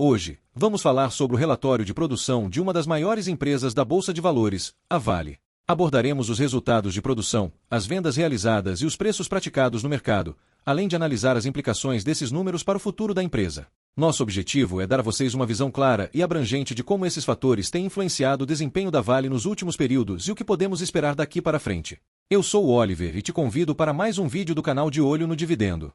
Hoje, vamos falar sobre o relatório de produção de uma das maiores empresas da Bolsa de Valores, a Vale. Abordaremos os resultados de produção, as vendas realizadas e os preços praticados no mercado, além de analisar as implicações desses números para o futuro da empresa. Nosso objetivo é dar a vocês uma visão clara e abrangente de como esses fatores têm influenciado o desempenho da Vale nos últimos períodos e o que podemos esperar daqui para frente. Eu sou o Oliver e te convido para mais um vídeo do canal De Olho no Dividendo.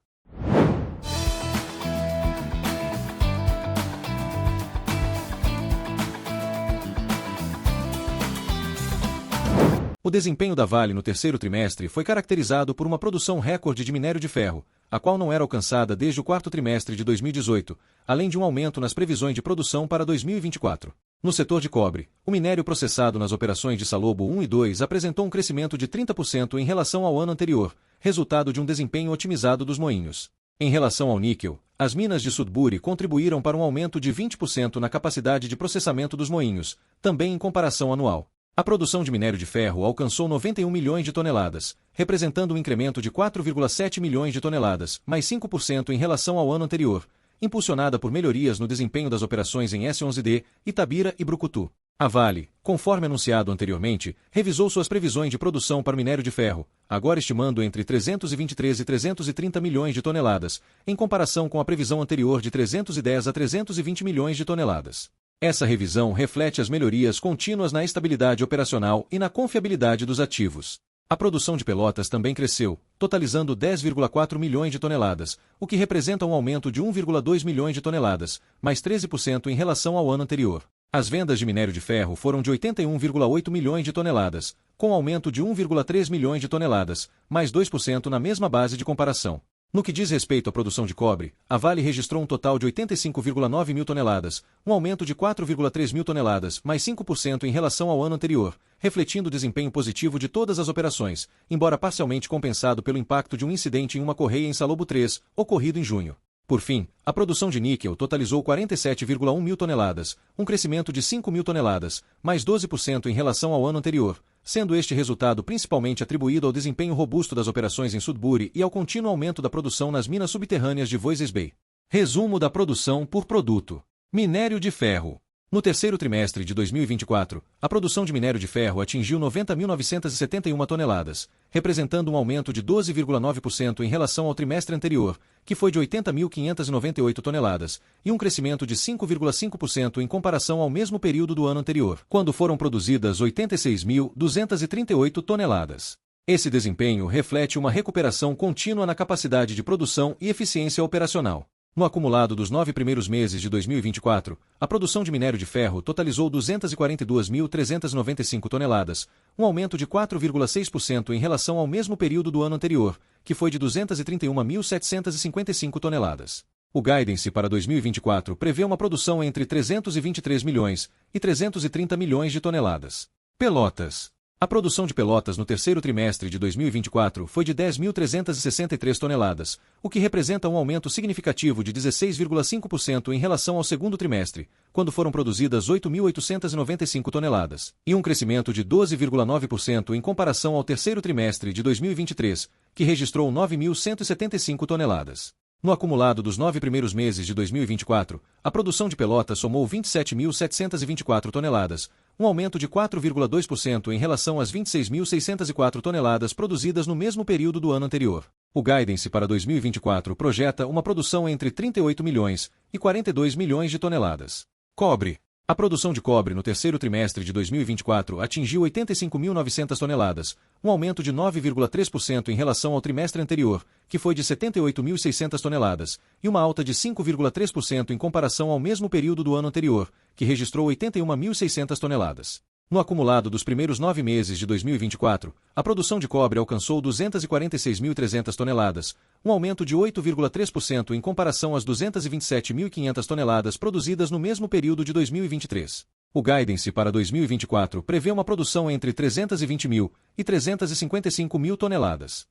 O desempenho da Vale no terceiro trimestre foi caracterizado por uma produção recorde de minério de ferro, a qual não era alcançada desde o quarto trimestre de 2018, além de um aumento nas previsões de produção para 2024. No setor de cobre, o minério processado nas operações de Salobo 1 e 2 apresentou um crescimento de 30% em relação ao ano anterior, resultado de um desempenho otimizado dos moinhos. Em relação ao níquel, as minas de Sudbury contribuíram para um aumento de 20% na capacidade de processamento dos moinhos, também em comparação anual. A produção de minério de ferro alcançou 91 milhões de toneladas, representando um incremento de 4,7 milhões de toneladas, mais 5% em relação ao ano anterior, impulsionada por melhorias no desempenho das operações em S11D, Itabira e Brucutu. A Vale, conforme anunciado anteriormente, revisou suas previsões de produção para o minério de ferro, agora estimando entre 323 e 330 milhões de toneladas, em comparação com a previsão anterior de 310 a 320 milhões de toneladas. Essa revisão reflete as melhorias contínuas na estabilidade operacional e na confiabilidade dos ativos. A produção de Pelotas também cresceu, totalizando 10,4 milhões de toneladas, o que representa um aumento de 1,2 milhões de toneladas, mais 13% em relação ao ano anterior. As vendas de minério de ferro foram de 81,8 milhões de toneladas, com aumento de 1,3 milhões de toneladas, mais 2% na mesma base de comparação. No que diz respeito à produção de cobre, a Vale registrou um total de 85,9 mil toneladas, um aumento de 4,3 mil toneladas, mais 5% em relação ao ano anterior, refletindo o desempenho positivo de todas as operações, embora parcialmente compensado pelo impacto de um incidente em uma correia em Salobo 3, ocorrido em junho. Por fim, a produção de níquel totalizou 47,1 mil toneladas, um crescimento de 5 mil toneladas, mais 12% em relação ao ano anterior, sendo este resultado principalmente atribuído ao desempenho robusto das operações em Sudbury e ao contínuo aumento da produção nas minas subterrâneas de Voisey's Bay. Resumo da produção por produto. Minério de ferro. No terceiro trimestre de 2024, a produção de minério de ferro atingiu 90.971 toneladas, representando um aumento de 12,9% em relação ao trimestre anterior, que foi de 80.598 toneladas, e um crescimento de 5,5% em comparação ao mesmo período do ano anterior, quando foram produzidas 86.238 toneladas. Esse desempenho reflete uma recuperação contínua na capacidade de produção e eficiência operacional. No acumulado dos 9 primeiros meses de 2024, a produção de minério de ferro totalizou 242.395 toneladas, um aumento de 4,6% em relação ao mesmo período do ano anterior, que foi de 231.755 toneladas. O guidance para 2024 prevê uma produção entre 323 milhões e 330 milhões de toneladas. Pelotas. A produção de Pelotas no terceiro trimestre de 2024 foi de 10.363 toneladas, o que representa um aumento significativo de 16,5% em relação ao segundo trimestre, quando foram produzidas 8.895 toneladas, e um crescimento de 12,9% em comparação ao terceiro trimestre de 2023, que registrou 9.175 toneladas. No acumulado dos 9 primeiros meses de 2024, a produção de Pelotas somou 27.724 toneladas, um aumento de 4,2% em relação às 26.604 toneladas produzidas no mesmo período do ano anterior. O guidance para 2024 projeta uma produção entre 38 milhões e 42 milhões de toneladas. Cobre. A produção de cobre no terceiro trimestre de 2024 atingiu 85.900 toneladas, um aumento de 9,3% em relação ao trimestre anterior, que foi de 78.600 toneladas, e uma alta de 5,3% em comparação ao mesmo período do ano anterior, que registrou 81.600 toneladas. No acumulado dos primeiros 9 meses de 2024, a produção de cobre alcançou 246.300 toneladas, um aumento de 8,3% em comparação às 227.500 toneladas produzidas no mesmo período de 2023. O guidance para 2024 prevê uma produção entre 320.000 e 355.000 toneladas.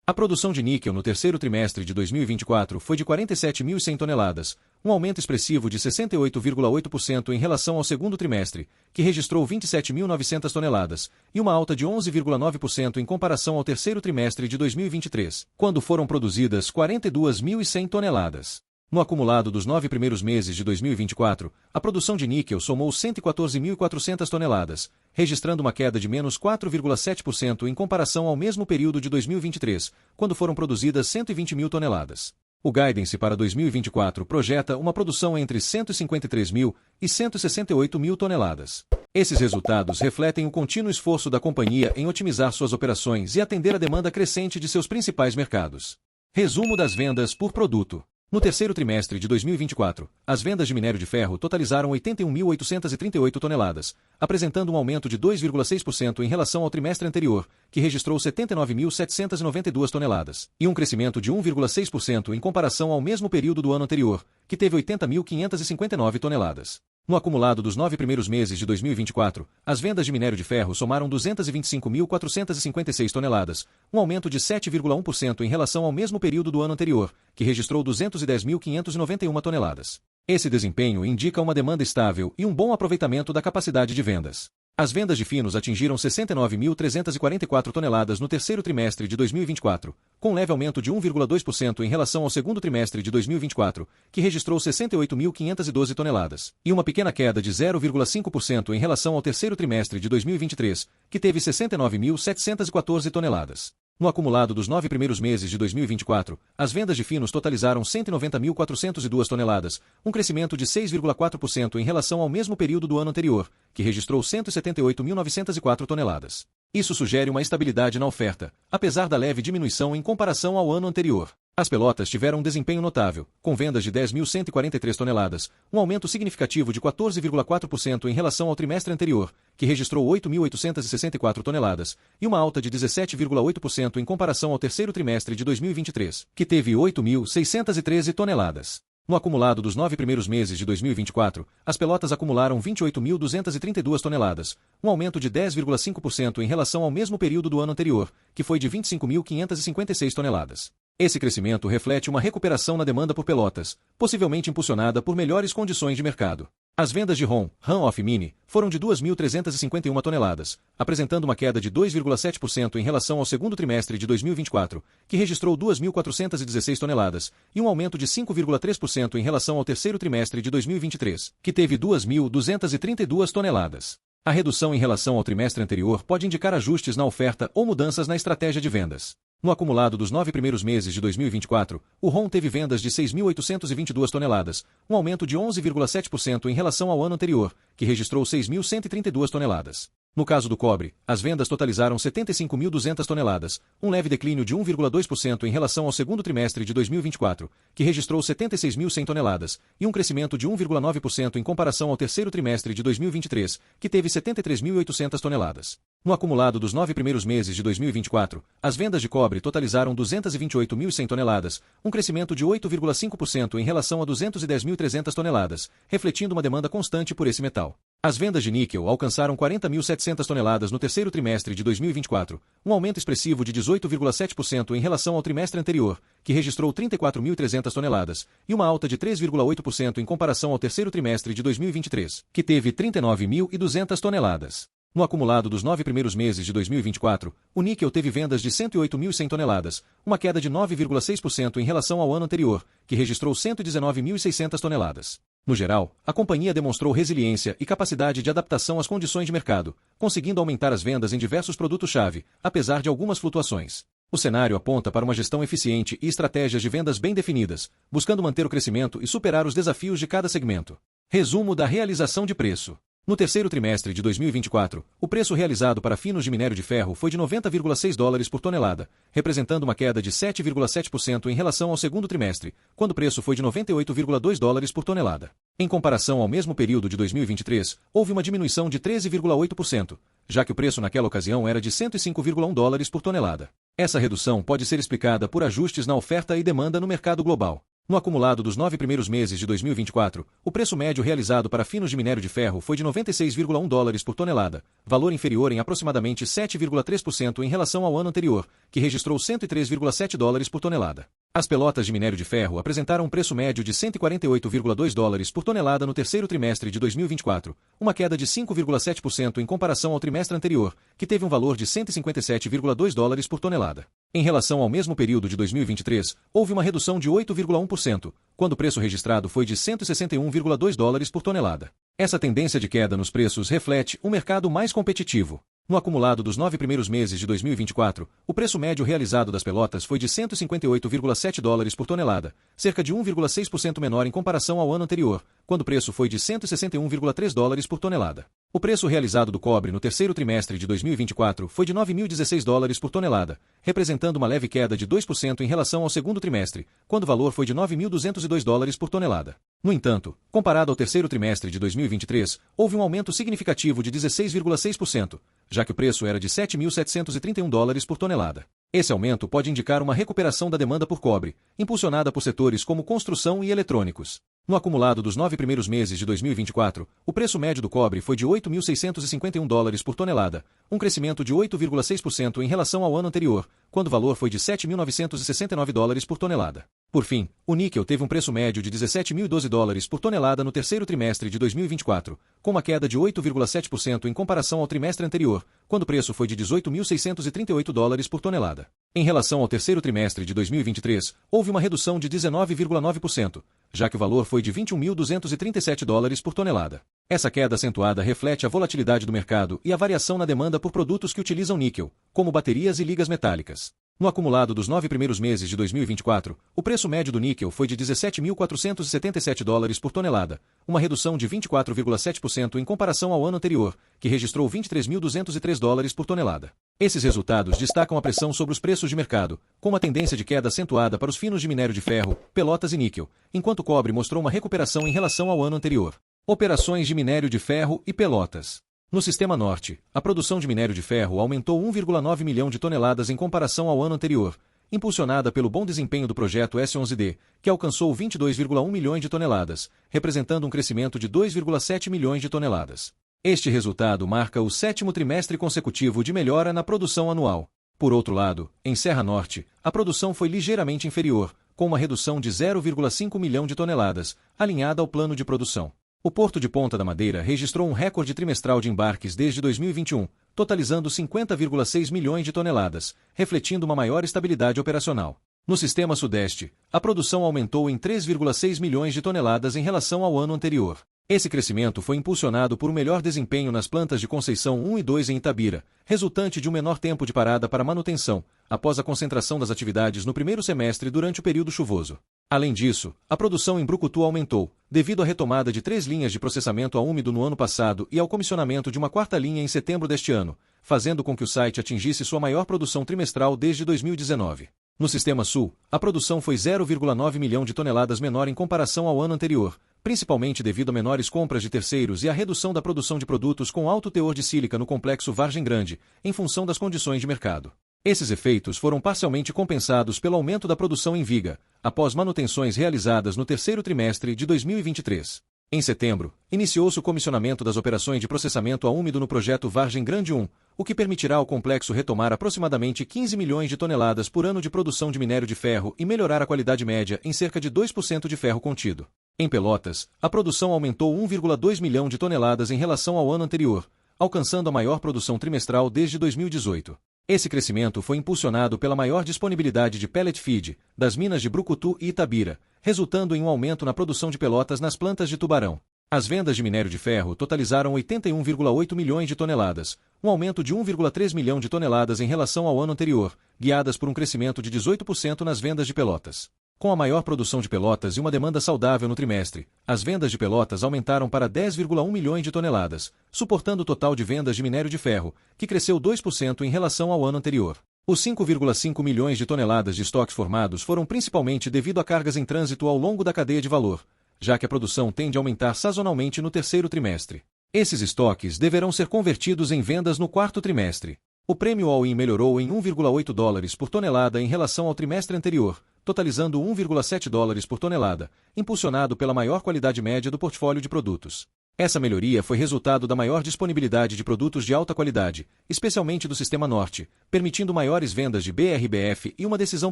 A produção de níquel no terceiro trimestre de 2024 foi de 47.100 toneladas, um aumento expressivo de 68,8% em relação ao segundo trimestre, que registrou 27.900 toneladas, e uma alta de 11,9% em comparação ao terceiro trimestre de 2023, quando foram produzidas 42.100 toneladas. No acumulado dos 9 primeiros meses de 2024, a produção de níquel somou 114.400 toneladas, registrando uma queda de menos 4,7% em comparação ao mesmo período de 2023, quando foram produzidas 120 mil toneladas. O guidance para 2024 projeta uma produção entre 153 mil e 168 mil toneladas. Esses resultados refletem o contínuo esforço da companhia em otimizar suas operações e atender a demanda crescente de seus principais mercados. Resumo das vendas por produto. No terceiro trimestre de 2024, as vendas de minério de ferro totalizaram 81.838 toneladas, apresentando um aumento de 2,6% em relação ao trimestre anterior, que registrou 79.792 toneladas, e um crescimento de 1,6% em comparação ao mesmo período do ano anterior, que teve 80.559 toneladas. No acumulado dos 9 primeiros meses de 2024, as vendas de minério de ferro somaram 225.456 toneladas, um aumento de 7,1% em relação ao mesmo período do ano anterior, que registrou 210.591 toneladas. Esse desempenho indica uma demanda estável e um bom aproveitamento da capacidade de vendas. As vendas de finos atingiram 69.344 toneladas no terceiro trimestre de 2024, com leve aumento de 1,2% em relação ao segundo trimestre de 2024, que registrou 68.512 toneladas, e uma pequena queda de 0,5% em relação ao terceiro trimestre de 2023, que teve 69.714 toneladas. No acumulado dos 9 primeiros meses de 2024, as vendas de finos totalizaram 190.402 toneladas, um crescimento de 6,4% em relação ao mesmo período do ano anterior, que registrou 178.904 toneladas. Isso sugere uma estabilidade na oferta, apesar da leve diminuição em comparação ao ano anterior. As pelotas tiveram um desempenho notável, com vendas de 10.143 toneladas, um aumento significativo de 14,4% em relação ao trimestre anterior, que registrou 8.864 toneladas, e uma alta de 17,8% em comparação ao terceiro trimestre de 2023, que teve 8.613 toneladas. No acumulado dos 9 primeiros meses de 2024, as pelotas acumularam 28.232 toneladas, um aumento de 10,5% em relação ao mesmo período do ano anterior, que foi de 25.556 toneladas. Esse crescimento reflete uma recuperação na demanda por pelotas, possivelmente impulsionada por melhores condições de mercado. As vendas de Run-Off Mini foram de 2.351 toneladas, apresentando uma queda de 2,7% em relação ao segundo trimestre de 2024, que registrou 2.416 toneladas, e um aumento de 5,3% em relação ao terceiro trimestre de 2023, que teve 2.232 toneladas. A redução em relação ao trimestre anterior pode indicar ajustes na oferta ou mudanças na estratégia de vendas. No acumulado dos 9 primeiros meses de 2024, o ROM teve vendas de 6.822 toneladas, um aumento de 11,7% em relação ao ano anterior, que registrou 6.132 toneladas. No caso do cobre, as vendas totalizaram 75.200 toneladas, um leve declínio de 1,2% em relação ao segundo trimestre de 2024, que registrou 76.100 toneladas, e um crescimento de 1,9% em comparação ao terceiro trimestre de 2023, que teve 73.800 toneladas. No acumulado dos 9 primeiros meses de 2024, as vendas de cobre totalizaram 228.100 toneladas, um crescimento de 8,5% em relação a 210.300 toneladas, refletindo uma demanda constante por esse metal. As vendas de níquel alcançaram 40.700 toneladas no terceiro trimestre de 2024, um aumento expressivo de 18,7% em relação ao trimestre anterior, que registrou 34.300 toneladas, e uma alta de 3,8% em comparação ao terceiro trimestre de 2023, que teve 39.200 toneladas. No acumulado dos 9 primeiros meses de 2024, o níquel teve vendas de 108.100 toneladas, uma queda de 9,6% em relação ao ano anterior, que registrou 119.600 toneladas. No geral, a companhia demonstrou resiliência e capacidade de adaptação às condições de mercado, conseguindo aumentar as vendas em diversos produtos-chave, apesar de algumas flutuações. O cenário aponta para uma gestão eficiente e estratégias de vendas bem definidas, buscando manter o crescimento e superar os desafios de cada segmento. Resumo da realização de preço. No terceiro trimestre de 2024, o preço realizado para finos de minério de ferro foi de $90,6 por tonelada, representando uma queda de 7,7% em relação ao segundo trimestre, quando o preço foi de $98,2 por tonelada. Em comparação ao mesmo período de 2023, houve uma diminuição de 13,8%, já que o preço naquela ocasião era de $105,1 por tonelada. Essa redução pode ser explicada por ajustes na oferta e demanda no mercado global. No acumulado dos 9 primeiros meses de 2024, o preço médio realizado para finos de minério de ferro foi de $96,1 por tonelada, valor inferior em aproximadamente 7,3% em relação ao ano anterior, que registrou $103,7 por tonelada. As pelotas de minério de ferro apresentaram um preço médio de 148,2 dólares por tonelada no terceiro trimestre de 2024, uma queda de 5,7% em comparação ao trimestre anterior, que teve um valor de 157,2 dólares por tonelada. Em relação ao mesmo período de 2023, houve uma redução de 8,1%, quando o preço registrado foi de 161,2 dólares por tonelada. Essa tendência de queda nos preços reflete um mercado mais competitivo. No acumulado dos 9 primeiros meses de 2024, o preço médio realizado das pelotas foi de 158,7 dólares por tonelada, cerca de 1,6% menor em comparação ao ano anterior, quando o preço foi de 161,3 dólares por tonelada. O preço realizado do cobre no terceiro trimestre de 2024 foi de 9.016 dólares por tonelada, representando uma leve queda de 2% em relação ao segundo trimestre, quando o valor foi de 9.202 dólares por tonelada. No entanto, comparado ao terceiro trimestre de 2023, houve um aumento significativo de 16,6%, já que o preço era de 7.731 dólares por tonelada. Esse aumento pode indicar uma recuperação da demanda por cobre, impulsionada por setores como construção e eletrônicos. No acumulado dos 9 primeiros meses de 2024, o preço médio do cobre foi de 8.651 dólares por tonelada, um crescimento de 8,6% em relação ao ano anterior, quando o valor foi de 7.969 dólares por tonelada. Por fim, o níquel teve um preço médio de 17.012 dólares por tonelada no terceiro trimestre de 2024, com uma queda de 8,7% em comparação ao trimestre anterior, quando o preço foi de 18.638 dólares por tonelada. Em relação ao terceiro trimestre de 2023, houve uma redução de 19,9%, já que o valor foi de 21.237 dólares por tonelada. Essa queda acentuada reflete a volatilidade do mercado e a variação na demanda por produtos que utilizam níquel, como baterias e ligas metálicas. No acumulado dos 9 primeiros meses de 2024, o preço médio do níquel foi de 17.477 dólares por tonelada, uma redução de 24,7% em comparação ao ano anterior, que registrou 23.203 dólares por tonelada. Esses resultados destacam a pressão sobre os preços de mercado, com uma tendência de queda acentuada para os finos de minério de ferro, pelotas e níquel, enquanto o cobre mostrou uma recuperação em relação ao ano anterior. Operações de minério de ferro e pelotas. No Sistema Norte, a produção de minério de ferro aumentou 1,9 milhão de toneladas em comparação ao ano anterior, impulsionada pelo bom desempenho do projeto S11D, que alcançou 22,1 milhões de toneladas, representando um crescimento de 2,7 milhões de toneladas. Este resultado marca o sétimo trimestre consecutivo de melhora na produção anual. Por outro lado, em Serra Norte, a produção foi ligeiramente inferior, com uma redução de 0,5 milhão de toneladas, alinhada ao plano de produção. O Porto de Ponta da Madeira registrou um recorde trimestral de embarques desde 2021, totalizando 50,6 milhões de toneladas, refletindo uma maior estabilidade operacional. No Sistema Sudeste, a produção aumentou em 3,6 milhões de toneladas em relação ao ano anterior. Esse crescimento foi impulsionado por um melhor desempenho nas plantas de Conceição 1 e 2 em Itabira, resultante de um menor tempo de parada para manutenção, após a concentração das atividades no primeiro semestre durante o período chuvoso. Além disso, a produção em Brucutu aumentou, devido à retomada de 3 linhas de processamento a úmido no ano passado e ao comissionamento de uma quarta linha em setembro deste ano, fazendo com que o site atingisse sua maior produção trimestral desde 2019. No Sistema Sul, a produção foi 0,9 milhão de toneladas menor em comparação ao ano anterior, principalmente devido a menores compras de terceiros e à redução da produção de produtos com alto teor de sílica no complexo Vargem Grande, em função das condições de mercado. Esses efeitos foram parcialmente compensados pelo aumento da produção em Viga, após manutenções realizadas no terceiro trimestre de 2023. Em setembro, iniciou-se o comissionamento das operações de processamento a úmido no projeto Vargem Grande 1, o que permitirá ao complexo retomar aproximadamente 15 milhões de toneladas por ano de produção de minério de ferro e melhorar a qualidade média em cerca de 2% de ferro contido. Em Pelotas, a produção aumentou 1,2 milhão de toneladas em relação ao ano anterior, alcançando a maior produção trimestral desde 2018. Esse crescimento foi impulsionado pela maior disponibilidade de pellet feed das minas de Brucutu e Itabira, resultando em um aumento na produção de pelotas nas plantas de Tubarão. As vendas de minério de ferro totalizaram 81,8 milhões de toneladas, um aumento de 1,3 milhão de toneladas em relação ao ano anterior, guiadas por um crescimento de 18% nas vendas de pelotas. Com a maior produção de pelotas e uma demanda saudável no trimestre, as vendas de pelotas aumentaram para 10,1 milhões de toneladas, suportando o total de vendas de minério de ferro, que cresceu 2% em relação ao ano anterior. Os 5,5 milhões de toneladas de estoques formados foram principalmente devido a cargas em trânsito ao longo da cadeia de valor, já que a produção tende a aumentar sazonalmente no terceiro trimestre. Esses estoques deverão ser convertidos em vendas no quarto trimestre. O prêmio all-in melhorou em 1,8 dólares por tonelada em relação ao trimestre anterior, totalizando 1,7 dólares por tonelada, impulsionado pela maior qualidade média do portfólio de produtos. Essa melhoria foi resultado da maior disponibilidade de produtos de alta qualidade, especialmente do Sistema Norte, permitindo maiores vendas de BRBF e uma decisão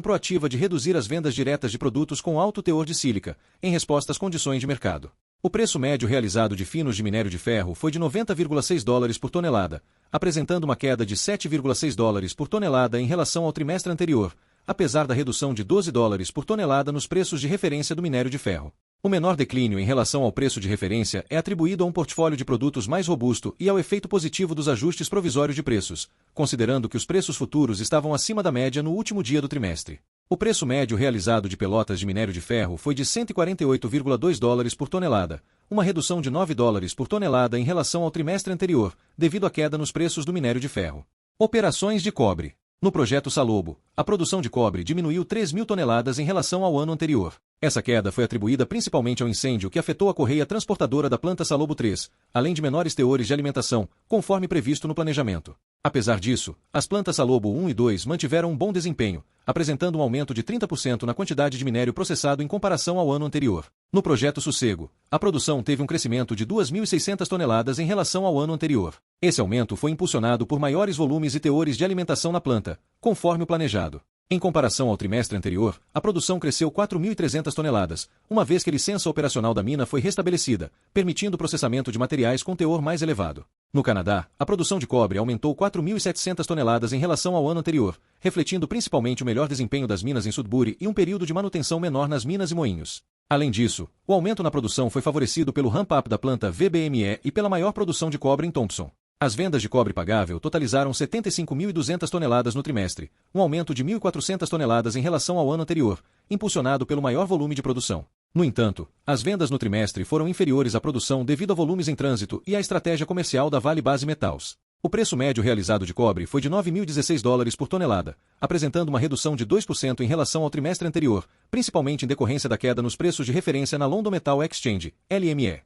proativa de reduzir as vendas diretas de produtos com alto teor de sílica, em resposta às condições de mercado. O preço médio realizado de finos de minério de ferro foi de $90,6 por tonelada, apresentando uma queda de $7,6 por tonelada em relação ao trimestre anterior, apesar da redução de $12 por tonelada nos preços de referência do minério de ferro. O menor declínio em relação ao preço de referência é atribuído a um portfólio de produtos mais robusto e ao efeito positivo dos ajustes provisórios de preços, considerando que os preços futuros estavam acima da média no último dia do trimestre. O preço médio realizado de pelotas de minério de ferro foi de $148,2 por tonelada, uma redução de $9 por tonelada em relação ao trimestre anterior, devido à queda nos preços do minério de ferro. Operações de cobre. No projeto Salobo, a produção de cobre diminuiu 3.000 toneladas em relação ao ano anterior. Essa queda foi atribuída principalmente ao incêndio que afetou a correia transportadora da planta Salobo 3, além de menores teores de alimentação, conforme previsto no planejamento. Apesar disso, as plantas Salobo 1 e 2 mantiveram um bom desempenho, apresentando um aumento de 30% na quantidade de minério processado em comparação ao ano anterior. No projeto Sossego, a produção teve um crescimento de 2.600 toneladas em relação ao ano anterior. Esse aumento foi impulsionado por maiores volumes e teores de alimentação na planta, conforme o planejado. Em comparação ao trimestre anterior, a produção cresceu 4.300 toneladas, uma vez que a licença operacional da mina foi restabelecida, permitindo o processamento de materiais com teor mais elevado. No Canadá, a produção de cobre aumentou 4.700 toneladas em relação ao ano anterior, refletindo principalmente o melhor desempenho das minas em Sudbury e um período de manutenção menor nas minas e moinhos. Além disso, o aumento na produção foi favorecido pelo ramp-up da planta VBME e pela maior produção de cobre em Thompson. As vendas de cobre pagável totalizaram 75.200 toneladas no trimestre, um aumento de 1.400 toneladas em relação ao ano anterior, impulsionado pelo maior volume de produção. No entanto, as vendas no trimestre foram inferiores à produção devido a volumes em trânsito e à estratégia comercial da Vale Base Metals. O preço médio realizado de cobre foi de $9.016 por tonelada, apresentando uma redução de 2% em relação ao trimestre anterior, principalmente em decorrência da queda nos preços de referência na London Metal Exchange, LME.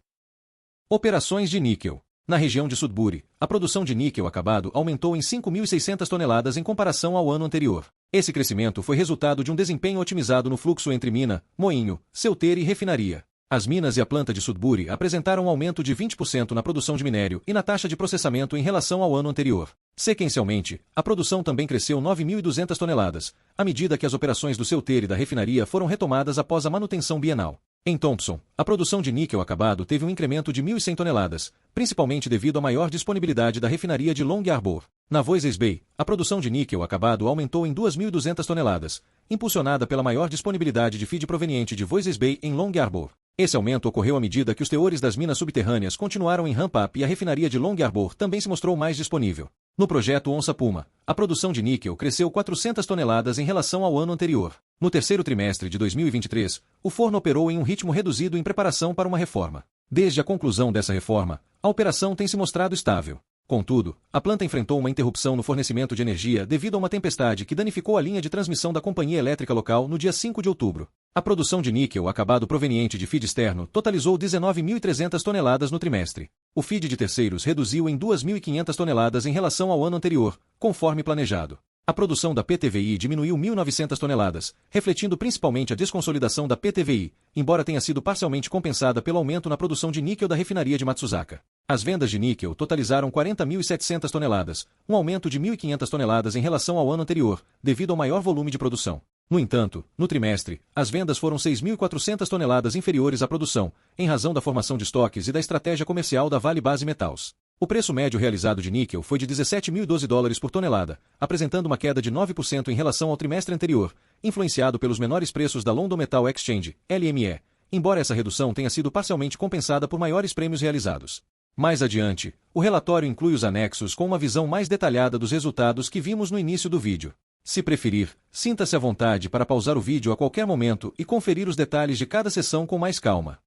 Operações de níquel. Na região de Sudbury, a produção de níquel acabado aumentou em 5.600 toneladas em comparação ao ano anterior. Esse crescimento foi resultado de um desempenho otimizado no fluxo entre mina, moinho, selteira e refinaria. As minas e a planta de Sudbury apresentaram um aumento de 20% na produção de minério e na taxa de processamento em relação ao ano anterior. Sequencialmente, a produção também cresceu 9.200 toneladas, à medida que as operações do selteiro e da refinaria foram retomadas após a manutenção bienal. Em Thompson, a produção de níquel acabado teve um incremento de 1.100 toneladas, principalmente devido à maior disponibilidade da refinaria de Long Harbour. Na Voisey's Bay, a produção de níquel acabado aumentou em 2.200 toneladas, impulsionada pela maior disponibilidade de feed proveniente de Voisey's Bay em Long Harbour. Esse aumento ocorreu à medida que os teores das minas subterrâneas continuaram em ramp-up e a refinaria de Long Harbour também se mostrou mais disponível. No projeto Onça Puma, a produção de níquel cresceu 400 toneladas em relação ao ano anterior. No terceiro trimestre de 2023, o forno operou em um ritmo reduzido em preparação para uma reforma. Desde a conclusão dessa reforma, a operação tem se mostrado estável. Contudo, a planta enfrentou uma interrupção no fornecimento de energia devido a uma tempestade que danificou a linha de transmissão da companhia elétrica local no dia 5 de outubro. A produção de níquel acabado proveniente de feed externo totalizou 19.300 toneladas no trimestre. O feed de terceiros reduziu em 2.500 toneladas em relação ao ano anterior, conforme planejado. A produção da PTVI diminuiu 1.900 toneladas, refletindo principalmente a desconsolidação da PTVI, embora tenha sido parcialmente compensada pelo aumento na produção de níquel da refinaria de Matsuzaka. As vendas de níquel totalizaram 40.700 toneladas, um aumento de 1.500 toneladas em relação ao ano anterior, devido ao maior volume de produção. No entanto, no trimestre, as vendas foram 6.400 toneladas inferiores à produção, em razão da formação de estoques e da estratégia comercial da Vale Base Metals. O preço médio realizado de níquel foi de $17.012 por tonelada, apresentando uma queda de 9% em relação ao trimestre anterior, influenciado pelos menores preços da London Metal Exchange, LME, embora essa redução tenha sido parcialmente compensada por maiores prêmios realizados. Mais adiante, o relatório inclui os anexos com uma visão mais detalhada dos resultados que vimos no início do vídeo. Se preferir, sinta-se à vontade para pausar o vídeo a qualquer momento e conferir os detalhes de cada seção com mais calma.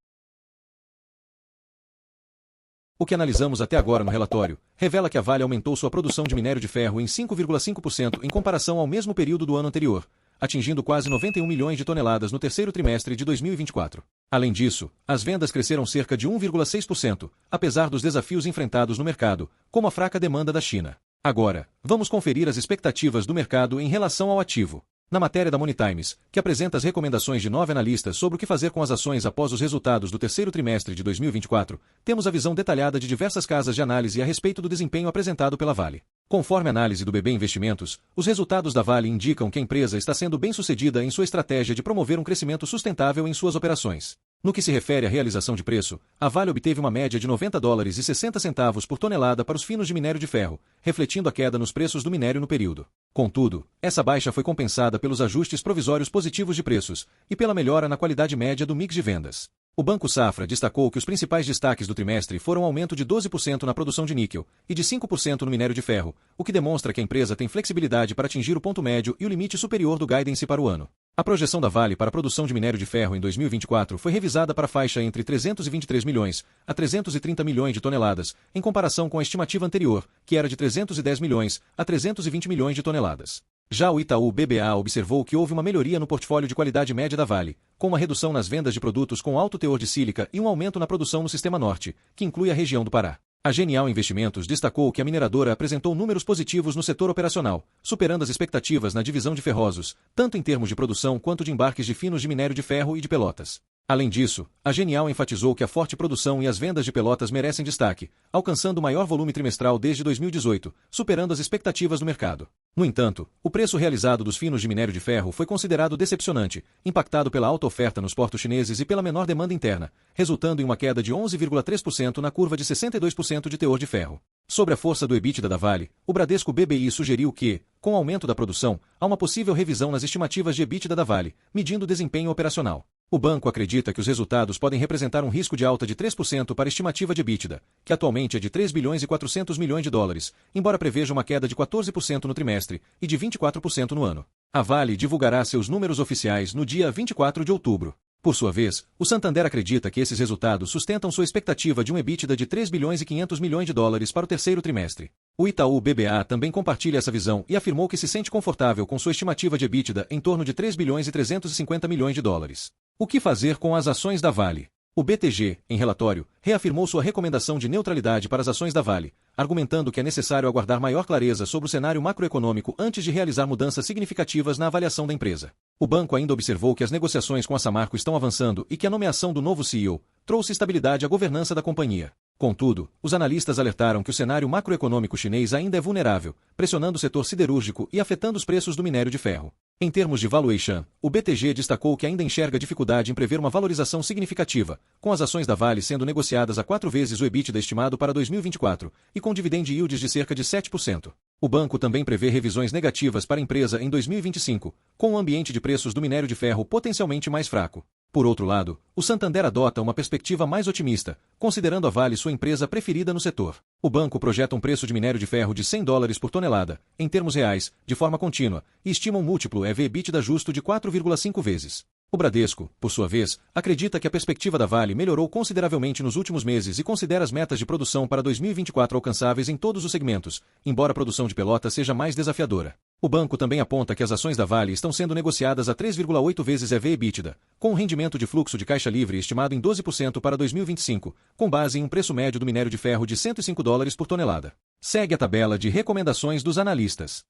O que analisamos até agora no relatório revela que a Vale aumentou sua produção de minério de ferro em 5,5% em comparação ao mesmo período do ano anterior, atingindo quase 91 milhões de toneladas no terceiro trimestre de 2024. Além disso, as vendas cresceram cerca de 1,6%, apesar dos desafios enfrentados no mercado, como a fraca demanda da China. Agora, vamos conferir as expectativas do mercado em relação ao ativo. Na matéria da Money Times, que apresenta as recomendações de 9 analistas sobre o que fazer com as ações após os resultados do terceiro trimestre de 2024, temos a visão detalhada de diversas casas de análise a respeito do desempenho apresentado pela Vale. Conforme a análise do BB Investimentos, os resultados da Vale indicam que a empresa está sendo bem-sucedida em sua estratégia de promover um crescimento sustentável em suas operações. No que se refere à realização de preço, a Vale obteve uma média de $90,60 por tonelada para os finos de minério de ferro, refletindo a queda nos preços do minério no período. Contudo, essa baixa foi compensada pelos ajustes provisórios positivos de preços e pela melhora na qualidade média do mix de vendas. O Banco Safra destacou que os principais destaques do trimestre foram o aumento de 12% na produção de níquel e de 5% no minério de ferro, o que demonstra que a empresa tem flexibilidade para atingir o ponto médio e o limite superior do guidance para o ano. A projeção da Vale para a produção de minério de ferro em 2024 foi revisada para a faixa entre 323 milhões a 330 milhões de toneladas, em comparação com a estimativa anterior, que era de 310 milhões a 320 milhões de toneladas. Já o Itaú BBA observou que houve uma melhoria no portfólio de qualidade média da Vale, com uma redução nas vendas de produtos com alto teor de sílica e um aumento na produção no Sistema Norte, que inclui a região do Pará. A Genial Investimentos destacou que a mineradora apresentou números positivos no setor operacional, superando as expectativas na divisão de ferrosos, tanto em termos de produção quanto de embarques de finos de minério de ferro e de pelotas. Além disso, a Genial enfatizou que a forte produção e as vendas de pelotas merecem destaque, alcançando o maior volume trimestral desde 2018, superando as expectativas do mercado. No entanto, o preço realizado dos finos de minério de ferro foi considerado decepcionante, impactado pela alta oferta nos portos chineses e pela menor demanda interna, resultando em uma queda de 11,3% na curva de 62% de teor de ferro. Sobre a força do EBITDA da Vale, o Bradesco BBI sugeriu que, com o aumento da produção, há uma possível revisão nas estimativas de EBITDA da Vale, medindo o desempenho operacional. O banco acredita que os resultados podem representar um risco de alta de 3% para a estimativa de EBITDA, que atualmente é de 3 bilhões e 400 milhões de dólares, embora preveja uma queda de 14% no trimestre e de 24% no ano. A Vale divulgará seus números oficiais no dia 24 de outubro. Por sua vez, o Santander acredita que esses resultados sustentam sua expectativa de um EBITDA de 3 bilhões e 500 milhões de dólares para o terceiro trimestre. O Itaú BBA também compartilha essa visão e afirmou que se sente confortável com sua estimativa de EBITDA em torno de 3 bilhões e 350 milhões de dólares. O que fazer com as ações da Vale? O BTG, em relatório, reafirmou sua recomendação de neutralidade para as ações da Vale, argumentando que é necessário aguardar maior clareza sobre o cenário macroeconômico antes de realizar mudanças significativas na avaliação da empresa. O banco ainda observou que as negociações com a Samarco estão avançando e que a nomeação do novo CEO trouxe estabilidade à governança da companhia. Contudo, os analistas alertaram que o cenário macroeconômico chinês ainda é vulnerável, pressionando o setor siderúrgico e afetando os preços do minério de ferro. Em termos de valuation, o BTG destacou que ainda enxerga dificuldade em prever uma valorização significativa, com as ações da Vale sendo negociadas a 4 vezes o EBITDA estimado para 2024 e com dividend yields de cerca de 7%. O banco também prevê revisões negativas para a empresa em 2025, com o ambiente de preços do minério de ferro potencialmente mais fraco. Por outro lado, o Santander adota uma perspectiva mais otimista, considerando a Vale sua empresa preferida no setor. O banco projeta um preço de minério de ferro de $100 por tonelada, em termos reais, de forma contínua, e estima um múltiplo EV/EBITDA justo de 4,5 vezes. O Bradesco, por sua vez, acredita que a perspectiva da Vale melhorou consideravelmente nos últimos meses e considera as metas de produção para 2024 alcançáveis em todos os segmentos, embora a produção de pelota seja mais desafiadora. O banco também aponta que as ações da Vale estão sendo negociadas a 3,8 vezes EV/EBITDA, com um rendimento de fluxo de caixa livre estimado em 12% para 2025, com base em um preço médio do minério de ferro de $105 por tonelada. Segue a tabela de recomendações dos analistas.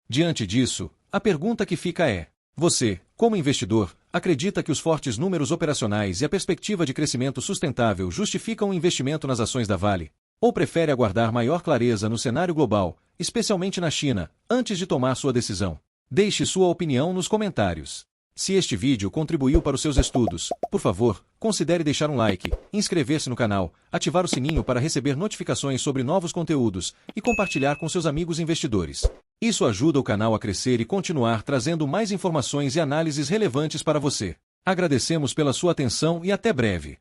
Diante disso, a pergunta que fica é: você, como investidor, acredita que os fortes números operacionais e a perspectiva de crescimento sustentável justificam o investimento nas ações da Vale? Ou prefere aguardar maior clareza no cenário global, especialmente na China, antes de tomar sua decisão? Deixe sua opinião nos comentários. Se este vídeo contribuiu para os seus estudos, por favor, considere deixar um like, inscrever-se no canal, ativar o sininho para receber notificações sobre novos conteúdos e compartilhar com seus amigos investidores. Isso ajuda o canal a crescer e continuar trazendo mais informações e análises relevantes para você. Agradecemos pela sua atenção e até breve.